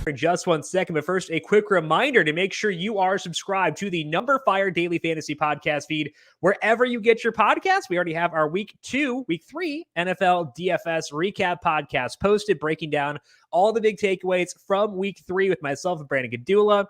in just 1 second. But first, a quick reminder to make sure you are subscribed to the numberFire Daily Fantasy Podcast feed wherever you get your podcasts. We already have our week 3 NFL DFS recap podcast posted, breaking down all the big takeaways from week 3 with myself and Brandon Gadula.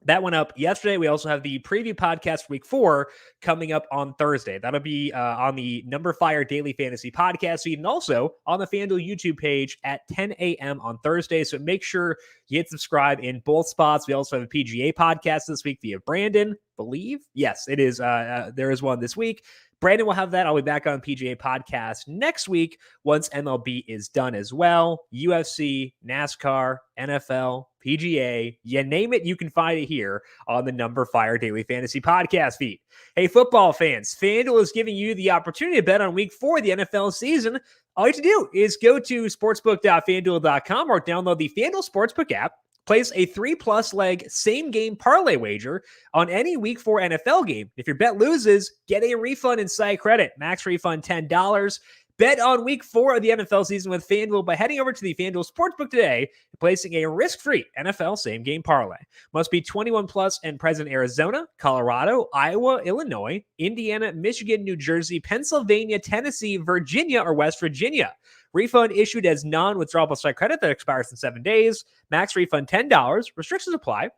That went up yesterday. We also have the preview podcast for week 4 coming up on Thursday. That'll be on the numberFire Daily Fantasy Podcast feed and also on the FanDuel YouTube page at 10 a.m. on Thursday. So make sure you hit subscribe in both spots. We also have a PGA podcast this week via Brandon, believe. Yes, it is. There is one this week. Brandon will have that. I'll be back on PGA podcast next week once MLB is done as well. UFC, NASCAR, NFL, PGA, you name it, you can find it here on the numberFire Daily Fantasy Podcast feed. Hey, football fans, FanDuel is giving you the opportunity to bet on week 4 of the NFL season. All you have to do is go to sportsbook.fanduel.com or download the FanDuel Sportsbook app. Place a 3+ leg same-game parlay wager on any Week 4 NFL game. If your bet loses, get a refund and site credit. Max refund $10. Bet on Week 4 of the NFL season with FanDuel by heading over to the FanDuel Sportsbook today and placing a risk-free NFL same-game parlay. Must be 21+ and present in Arizona, Colorado, Iowa, Illinois, Indiana, Michigan, New Jersey, Pennsylvania, Tennessee, Virginia, or West Virginia. Refund issued as non-withdrawable site credit that expires in 7 days. Max refund $10. Restrictions apply.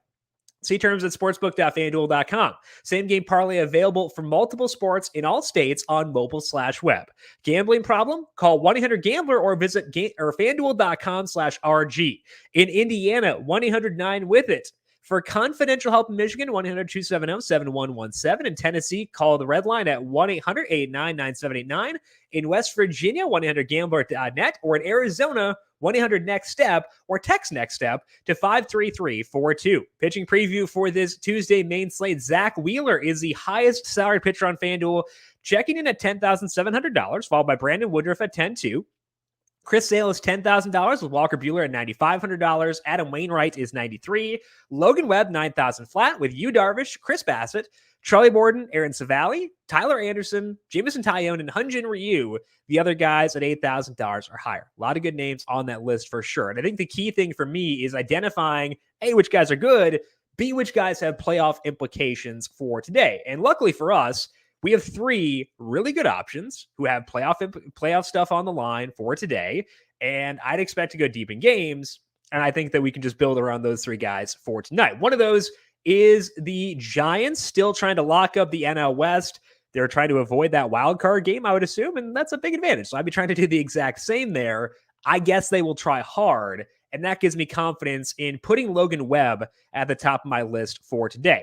See terms at sportsbook.fanduel.com. Same game parlay available for multiple sports in all states on mobile/web. Gambling problem? Call 1-800-GAMBLER or visit fanduel.com/RG. In Indiana, 1-800-9-WITH-IT. For confidential help in Michigan, 1-800-270-7117. In Tennessee, call the red line at 1-800-889-9789. In West Virginia, 1-800-GAMBLER.net. Or in Arizona, 1-800-NEXT-STEP or text NEXT STEP to 53342. Pitching preview for this Tuesday main slate. Zach Wheeler is the highest salaried pitcher on FanDuel, checking in at $10,700, followed by Brandon Woodruff at $10,200. Chris Sale is $10,000 with Walker Buehler at $9,500. Adam Wainwright is $93,000. Logan Webb, $9,000 flat with Yu Darvish, Chris Bassett, Charlie Borden, Aaron Savali, Tyler Anderson, Jameson Taillon, and Hyun-Jin Ryu. The other guys at $8,000 or higher. A lot of good names on that list for sure. And I think the key thing for me is identifying, A, which guys are good, B, which guys have playoff implications for today. And luckily for us, we have 3 really good options who have playoff stuff on the line for today. And I'd expect to go deep in games. And I think that we can just build around those 3 guys for tonight. One of those is the Giants, still trying to lock up the NL West. They're trying to avoid that wild card game, I would assume, and that's a big advantage. So I'd be trying to do the exact same there. I guess they will try hard, and that gives me confidence in putting Logan Webb at the top of my list for today.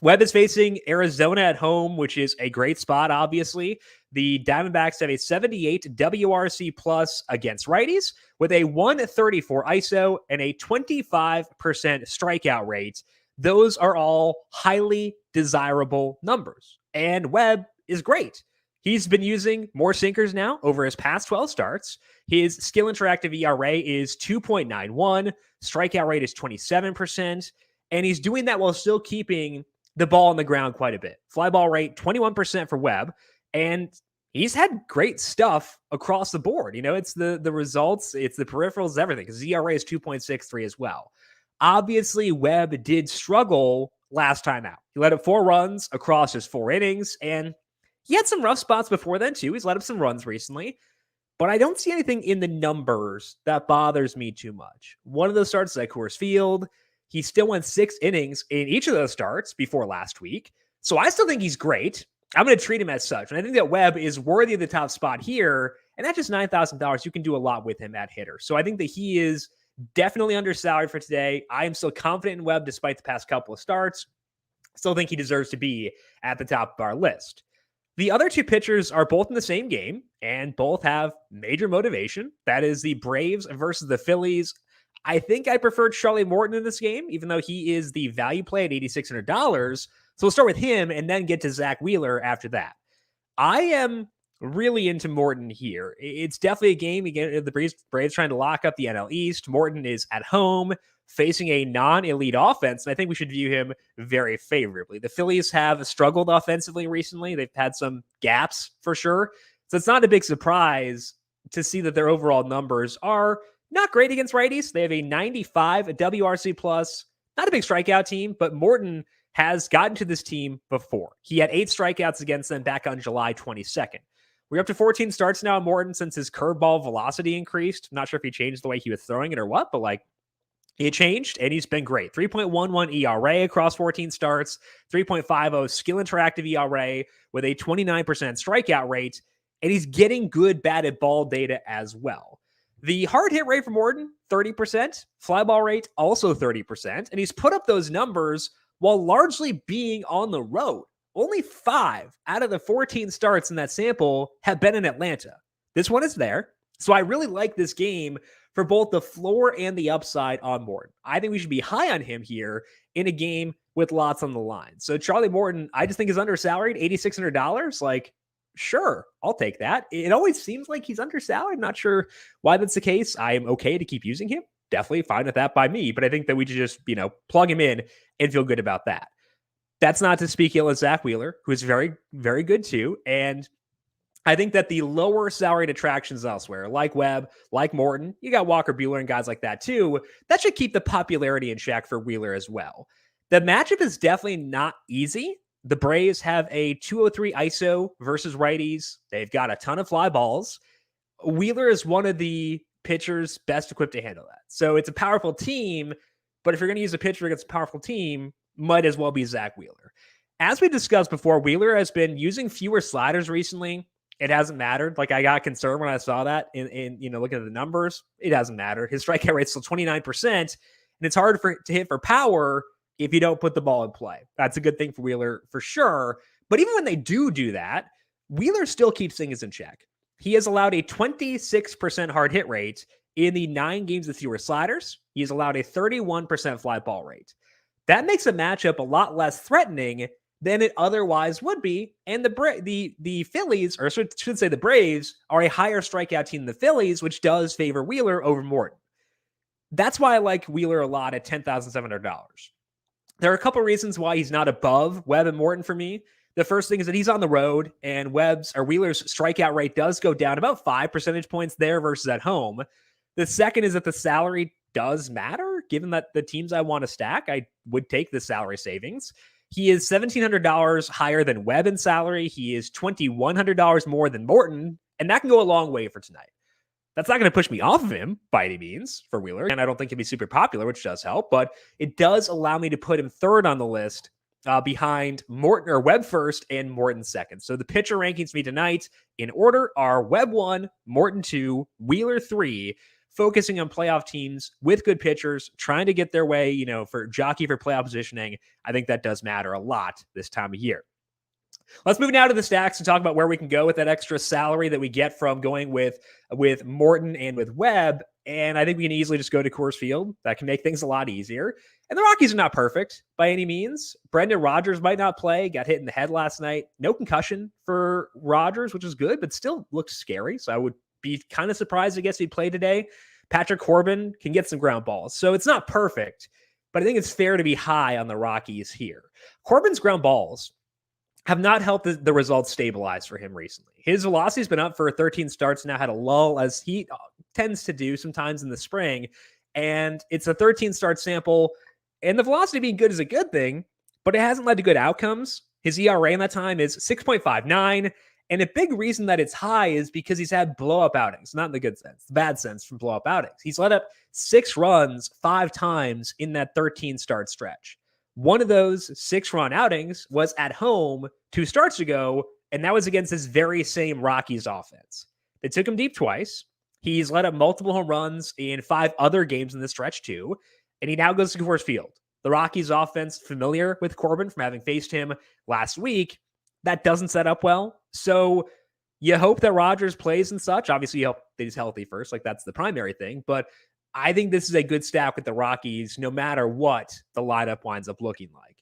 Webb is facing Arizona at home, which is a great spot, obviously. The Diamondbacks have a 78 WRC plus against righties with a 134 ISO and a 25% strikeout rate. Those are all highly desirable numbers. And Webb is great. He's been using more sinkers now over his past 12 starts. His skill interactive ERA is 2.91. Strikeout rate is 27%. And he's doing that while still keeping the ball on the ground quite a bit. Fly ball rate, 21% for Webb. And he's had great stuff across the board. You know, it's the results, it's the peripherals, everything. His ERA is 2.63 as well. Obviously, Webb did struggle last time out. He let up 4 runs across his 4 innings, and he had some rough spots before then, too. He's let up some runs recently, but I don't see anything in the numbers that bothers me too much. One of those starts is at Coors Field. He still went 6 innings in each of those starts before last week, so I still think he's great. I'm going to treat him as such, and I think that Webb is worthy of the top spot here, and at just $9,000, you can do a lot with him at hitter. So I think that he is definitely undersalaried for today. I am still confident in Webb despite the past couple of starts. Still think he deserves to be at the top of our list. The other 2 pitchers are both in the same game and both have major motivation. That is the Braves versus the Phillies. I think I prefer Charlie Morton in this game, even though he is the value play at $8,600. So we'll start with him and then get to Zach Wheeler after that. I am really into Morton here. It's definitely a game, again, the Braves trying to lock up the NL East. Morton is at home facing a non-elite offense, and I think we should view him very favorably. The Phillies have struggled offensively recently. They've had some gaps for sure. So it's not a big surprise to see that their overall numbers are not great against righties. They have a 95 WRC plus, not a big strikeout team, but Morton has gotten to this team before. He had 8 strikeouts against them back on July 22nd. We're up to 14 starts now on Morton since his curveball velocity increased. I'm not sure if he changed the way he was throwing it or what, but like it changed and he's been great. 3.11 ERA across 14 starts, 3.50 skill interactive ERA with a 29% strikeout rate, and he's getting good batted ball data as well. The hard hit rate for Morton, 30%, fly ball rate also 30%, and he's put up those numbers while largely being on the road. Only 5 out of the 14 starts in that sample have been in Atlanta. This one is there. So I really like this game for both the floor and the upside on Morton. I think we should be high on him here in a game with lots on the line. So Charlie Morton, I just think is undersalaried, $8,600. Like, sure, I'll take that. It always seems like he's undersalaried. Not sure why that's the case. I am okay to keep using him. Definitely fine with that by me. But I think that we should just, plug him in and feel good about that. That's not to speak ill of Zach Wheeler, who is very, very good too. And I think that the lower salaried attractions elsewhere, like Webb, like Morton, you got Walker Buehler and guys like that too, that should keep the popularity in check for Wheeler as well. The matchup is definitely not easy. The Braves have a 203 ISO versus righties. They've got a ton of fly balls. Wheeler is one of the pitchers best equipped to handle that. So it's a powerful team, but if you're going to use a pitcher against a powerful team, might as well be Zach Wheeler. As we discussed before, Wheeler has been using fewer sliders recently. It hasn't mattered. Like, I got concerned when I saw that in looking at the numbers. It hasn't mattered. His strikeout rate is still 29%, and it's hard to hit for power if you don't put the ball in play. That's a good thing for Wheeler for sure. But even when they do that, Wheeler still keeps things in check. He has allowed a 26% hard hit rate in the 9 games with fewer sliders. He has allowed a 31% fly ball rate. That makes a matchup a lot less threatening than it otherwise would be. And the Phillies, or I should say the Braves, are a higher strikeout team than the Phillies, which does favor Wheeler over Morton. That's why I like Wheeler a lot at $10,700. There are a couple reasons why he's not above Webb and Morton for me. The first thing is that he's on the road, and Wheeler's strikeout rate does go down about 5 percentage points there versus at home. The second is that the salary does matter. Given that the teams I want to stack, I would take the salary savings. He is $1,700 higher than Webb in salary. He is $2,100 more than Morton, and that can go a long way for tonight. That's not going to push me off of him by any means for Wheeler, and I don't think he'll be super popular, which does help, but it does allow me to put him third on the list behind Morton or Webb first and Morton second. So the pitcher rankings for me tonight in order are Webb 1, Morton 2, Wheeler 3, focusing on playoff teams with good pitchers, trying to get their way, for jockey for playoff positioning. I think that does matter a lot this time of year. Let's move now to the stacks and talk about where we can go with that extra salary that we get from going with Morton and with Webb. And I think we can easily just go to Coors Field. That can make things a lot easier. And the Rockies are not perfect by any means. Brendan Rodgers might not play. Got hit in the head last night. No concussion for Rodgers, which is good, but still looks scary. So I would be kind of surprised, I guess, he'd play today. Patrick Corbin can get some ground balls. So it's not perfect, but I think it's fair to be high on the Rockies here. Corbin's ground balls have not helped the results stabilize for him recently. His velocity's been up for 13 starts now, had a lull as he tends to do sometimes in the spring. And it's a 13 start sample, and the velocity being good is a good thing, but it hasn't led to good outcomes. His ERA in that time is 6.59. And a big reason that it's high is because he's had blow-up outings, not in the good sense, the bad sense from blow-up outings. He's let up 6 runs 5 times in that 13 start stretch. One of those 6-run outings was at home 2 starts ago, and that was against this very same Rockies offense. They took him deep twice. He's let up multiple home runs in 5 other games in this stretch too, and he now goes to Coors Field. The Rockies offense, familiar with Corbin from having faced him last week, that doesn't set up well. So you hope that Rodgers plays and such. Obviously, you hope that he's healthy first. Like, that's the primary thing. But I think this is a good stack with the Rockies, no matter what the lineup winds up looking like.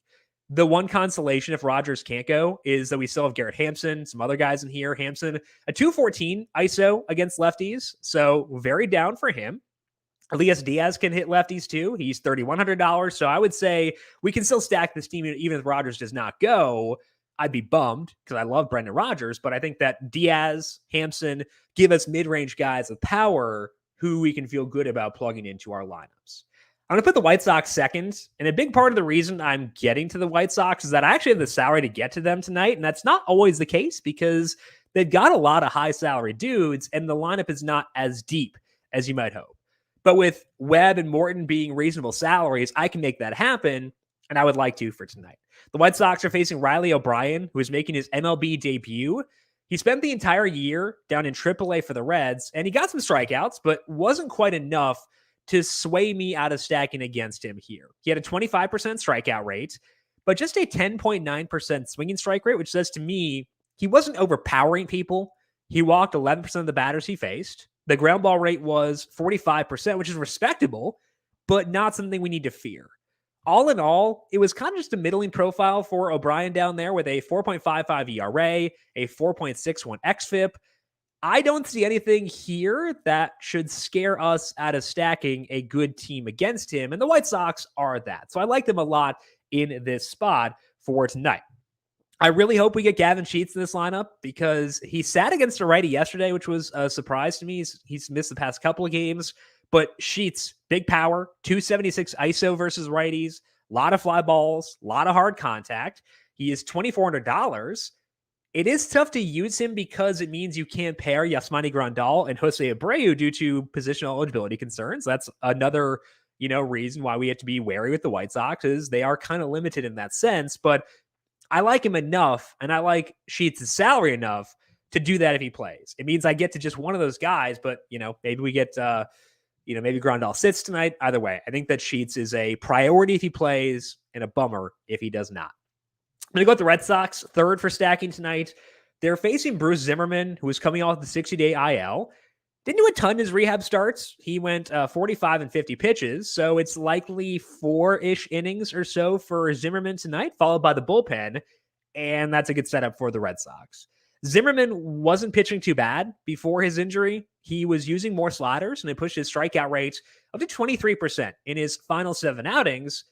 The one consolation, if Rodgers can't go, is that we still have Garrett Hampson, some other guys in here. Hampson, a 214 ISO against lefties. So very down for him. Elias Diaz can hit lefties too. He's $3,100. So I would say we can still stack this team even if Rodgers does not go. I'd be bummed because I love Brendan Rodgers, but I think that Diaz, Hampson give us mid-range guys with power who we can feel good about plugging into our lineups. I'm going to put the White Sox second, and a big part of the reason I'm getting to the White Sox is that I actually have the salary to get to them tonight, and that's not always the case because they've got a lot of high salary dudes, and the lineup is not as deep as you might hope. But with Webb and Morton being reasonable salaries, I can make that happen, and I would like to for tonight. The White Sox are facing Riley O'Brien, who is making his MLB debut. He spent the entire year down in AAA for the Reds, and he got some strikeouts, but wasn't quite enough to sway me out of stacking against him here. He had a 25% strikeout rate, but just a 10.9% swinging strike rate, which says to me he wasn't overpowering people. He walked 11% of the batters he faced. The ground ball rate was 45%, which is respectable, but not something we need to fear. All in all, it was kind of just a middling profile for O'Brien down there with a 4.55 ERA, a 4.61 xFIP. I don't see anything here that should scare us out of stacking a good team against him, and the White Sox are that. So I like them a lot in this spot for tonight. I really hope we get Gavin Sheets in this lineup because he sat against a righty yesterday, which was a surprise to me. He's missed the past couple of games, but Sheets, big power, 276 ISO versus righties, a lot of fly balls, a lot of hard contact. He is $2,400. It is tough to use him because it means you can't pair Yasmani Grandal and Jose Abreu due to positional eligibility concerns. That's another, reason why we have to be wary with the White Sox is they are kind of limited in that sense. But I like him enough, and I like Sheets' salary enough to do that if he plays. It means I get to just one of those guys, but maybe we get maybe Grandal sits tonight. Either way, I think that Sheets is a priority if he plays and a bummer if he does not. I'm going to go with the Red Sox, third for stacking tonight. They're facing Bruce Zimmerman, who is coming off the 60-day IL. Didn't do a ton in his rehab starts. He went 45 and 50 pitches, so it's likely 4-ish innings or so for Zimmerman tonight, followed by the bullpen, and that's a good setup for the Red Sox. Zimmerman wasn't pitching too bad before his injury. He was using more sliders, and it pushed his strikeout rate up to 23% in his final 7 outings,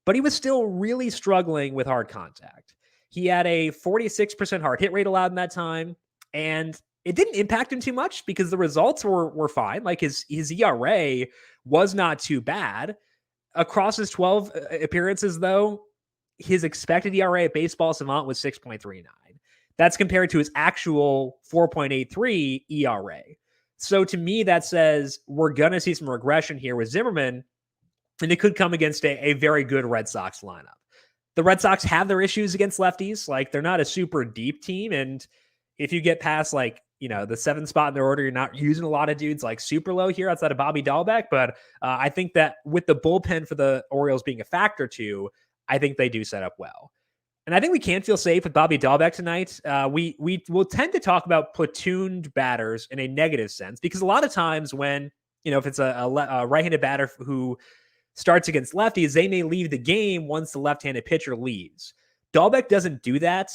but he was still really struggling with hard contact. He had a 46% hard hit rate allowed in that time, and it didn't impact him too much because the results were fine. Like his ERA was not too bad. Across his 12 appearances, though, his expected ERA at Baseball Savant was 6.39. That's compared to his actual 4.83 ERA. So to me, that says we're going to see some regression here with Zimmerman, and it could come against a very good Red Sox lineup. The Red Sox have their issues against lefties. Like, they're not a super deep team, and if you get past, the 7th spot in their order, you're not using a lot of dudes like super low here outside of Bobby Dahlbeck. But I think that with the bullpen for the Orioles being a factor too, I think they do set up well. And I think we can feel safe with Bobby Dahlbeck tonight. We will tend to talk about platooned batters in a negative sense because a lot of times when, if it's a right-handed batter who starts against lefties, they may leave the game once the left-handed pitcher leaves. Dahlbeck doesn't do that.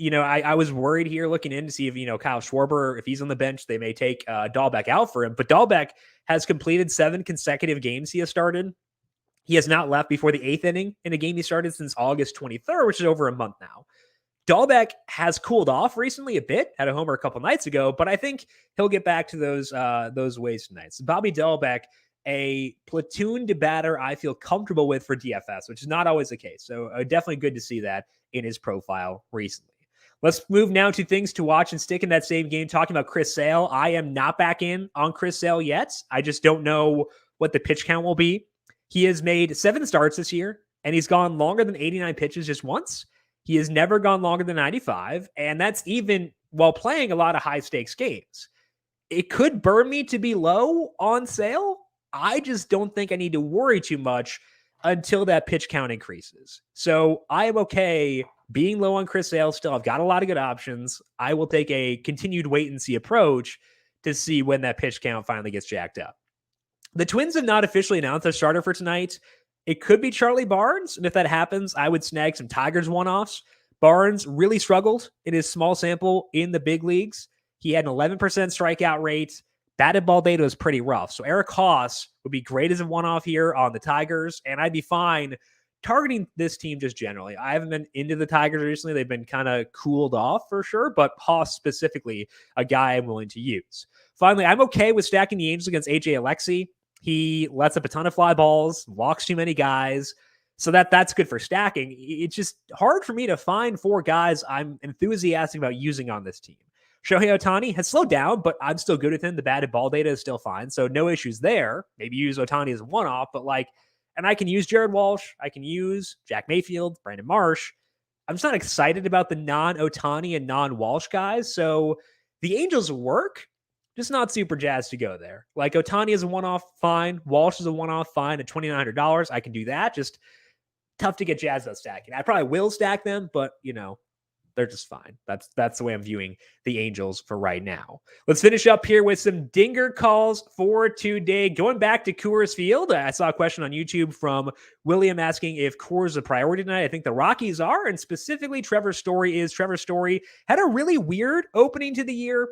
I was worried here looking in to see if, Kyle Schwarber, if he's on the bench, they may take Dahlbeck out for him. But Dahlbeck has completed 7 consecutive games he has started. He has not left before the 8th inning in a game he started since August 23rd, which is over a month now. Dahlbeck has cooled off recently a bit, had a homer a couple nights ago, but I think he'll get back to those ways tonight. So Bobby Dahlbeck, a platooned batter I feel comfortable with for DFS, which is not always the case. So definitely good to see that in his profile recently. Let's move now to things to watch and stick in that same game, talking about Chris Sale. I am not back in on Chris Sale yet. I just don't know what the pitch count will be. He has made 7 starts this year, and he's gone longer than 89 pitches just once. He has never gone longer than 95, and that's even while playing a lot of high-stakes games. It could burn me to be low on Sale. I just don't think I need to worry too much until that pitch count increases. So I am okay being low on Chris Sale still. I've got a lot of good options. I will take a continued wait-and-see approach to see when that pitch count finally gets jacked up. The Twins have not officially announced their starter for tonight. It could be Charlie Barnes, and if that happens, I would snag some Tigers one-offs. Barnes really struggled in his small sample in the big leagues. He had an 11% strikeout rate. Batted ball data was pretty rough. So Eric Haas would be great as a one-off here on the Tigers, and I'd be fine targeting this team just generally. I haven't been into the Tigers recently. They've been kind of cooled off for sure, but Haas specifically, a guy I'm willing to use. Finally, I'm okay with stacking the Angels against AJ Alexy. He lets up a ton of fly balls, walks too many guys. So that's good for stacking. It's just hard for me to find 4 guys I'm enthusiastic about using on this team. Shohei Ohtani has slowed down, but I'm still good with him. The batted ball data is still fine, so no issues there. Maybe use Ohtani as a one-off, but and I can use Jared Walsh. I can use Jack Mayfield, Brandon Marsh. I'm just not excited about the non-Ohtani and non-Walsh guys, so the Angels work, just not super jazzed to go there. Ohtani is a one-off, fine. Walsh is a one-off, fine. At $2,900, I can do that. Just tough to get jazzed about stacking. I probably will stack them, but, they're just fine. That's the way I'm viewing the Angels for right now. Let's finish up here with some dinger calls for today. Going back to Coors Field, I saw a question on YouTube from William asking if Coors is a priority tonight. I think the Rockies are, and specifically Trevor Story is. Trevor Story had a really weird opening to the year.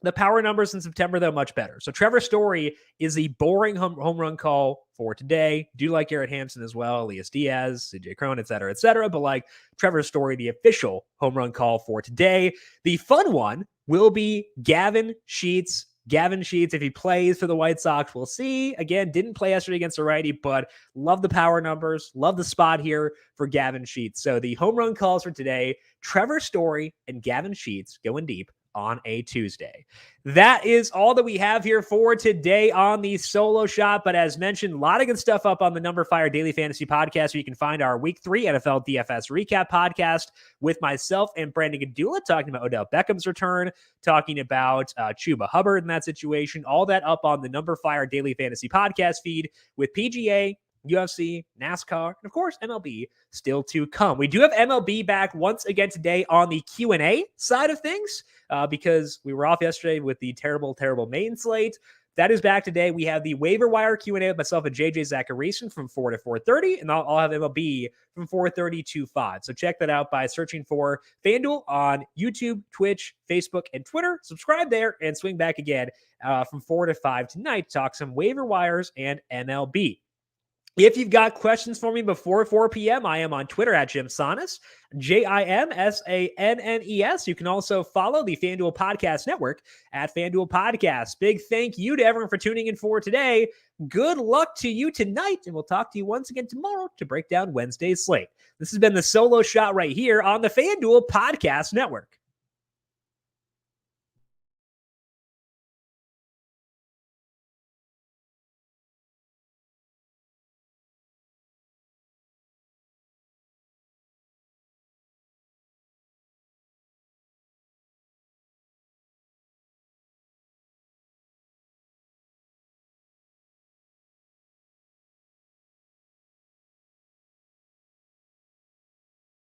The power numbers in September, though, much better. So Trevor Story is the boring home run call for today. Do like Garrett Hampson as well, Elias Diaz, CJ Cron, et cetera, but Trevor Story, the official home run call for today. The fun one will be Gavin Sheets. Gavin Sheets, if he plays for the White Sox, we'll see. Again, didn't play yesterday against a righty, but love the power numbers. Love the spot here for Gavin Sheets. So the home run calls for today, Trevor Story and Gavin Sheets going deep on a Tuesday. That is all that we have here for today on the Solo Shot. But as mentioned, a lot of good stuff up on the numberFire Daily Fantasy Podcast, where you can find our Week 3 NFL DFS recap podcast with myself and Brandon Gadula talking about Odell Beckham's return, talking about Chuba Hubbard in that situation, all that up on the numberFire Daily Fantasy Podcast feed with PGA, UFC, NASCAR, and of course, MLB still to come. We do have MLB back once again today on the Q&A side of things because we were off yesterday with the terrible main slate. That is back today. We have the waiver wire Q&A with myself and JJ Zachariason from 4 to 4:30, and I'll have MLB from 4:30 to 5. So check that out by searching for FanDuel on YouTube, Twitch, Facebook, and Twitter. Subscribe there and swing back again from 4 to 5 tonight to talk some waiver wires and MLB. If you've got questions for me before 4 p.m., I am on Twitter at JimSannes, JimSannes. You can also follow the FanDuel Podcast Network at FanDuel Podcast. Big thank you to everyone for tuning in for today. Good luck to you tonight, and we'll talk to you once again tomorrow to break down Wednesday's slate. This has been the Solo Shot right here on the FanDuel Podcast Network.